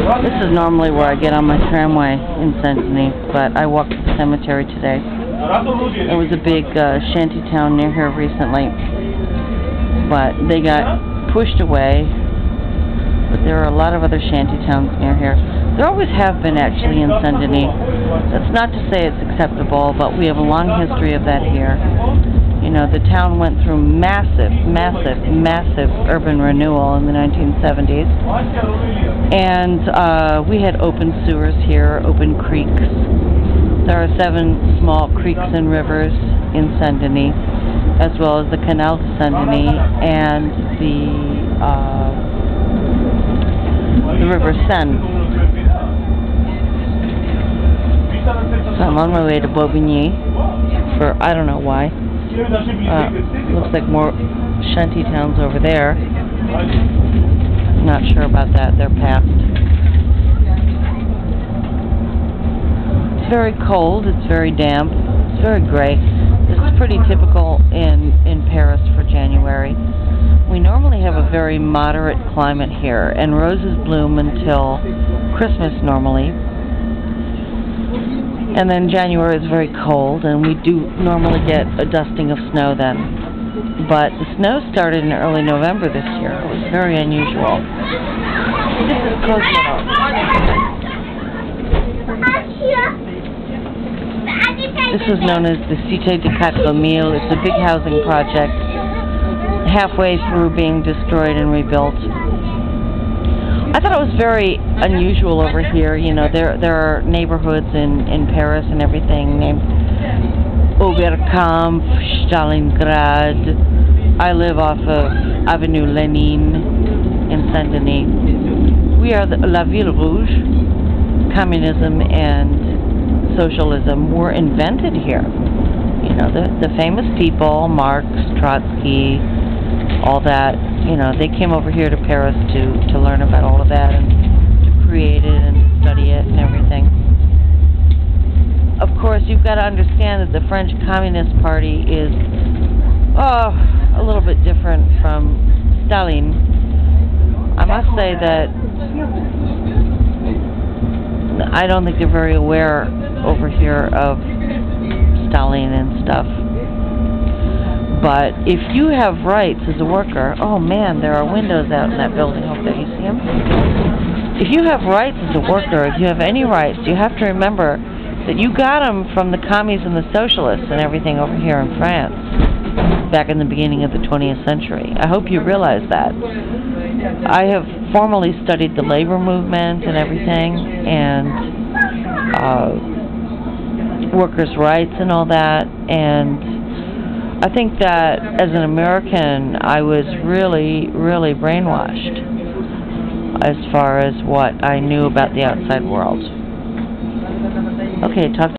This is normally where I get on my tramway in Seine-Saint-Denis, but I walked to the cemetery today. There was a big shanty town near here recently, but they got pushed away. But there are a lot of other shanty towns near here. There always have been, actually, in Seine-Saint-Denis. That's not to say it's acceptable, but we have a long history of that here. You know, the town went through massive urban renewal in the 1970s. And we had open sewers here, open creeks. There are 7 small creeks and rivers in Saint-Denis, as well as the Canal de Saint-Denis and the River Seine. So I'm on my way to Bobigny for I don't know why. Looks like more shanty towns over there. Not sure about that. They're past. It's very cold. It's very damp. It's very gray. This is pretty typical in Paris for January. We normally have a very moderate climate here, and roses bloom until Christmas normally. And then January is very cold, and we do normally get a dusting of snow then. But the snow started in early November this year. It was very unusual. This is Kosovo. This is known as the CUTECATFAITH. It's a big housing project, halfway through being destroyed and rebuilt. I thought it was very unusual over here. You know, there are neighborhoods in Paris and everything named Oberkampf, Stalingrad. I live off of Avenue Lenin in Saint-Denis. We are La Ville Rouge. Communism and socialism were invented here. You know, the famous people, Marx, Trotsky, all that, you know, they came over here to Paris to learn about all of that and to create it and study it and everything. Of course, you've got to understand that the French Communist Party is, a little bit different from Stalin. I must say that I don't think they're very aware over here of Stalin and stuff. But if you have rights as a worker, oh man, there are windows out in that building over there, you see them? If you have rights as a worker, if you have any rights, you have to remember that you got them from the commies and the socialists and everything over here in France back in the beginning of the 20th century. I hope you realize that. I have formally studied the labor movement and everything, and workers' rights and all that, and I think that as an American, I was really brainwashed as far as what I knew about the outside world. Okay, talk to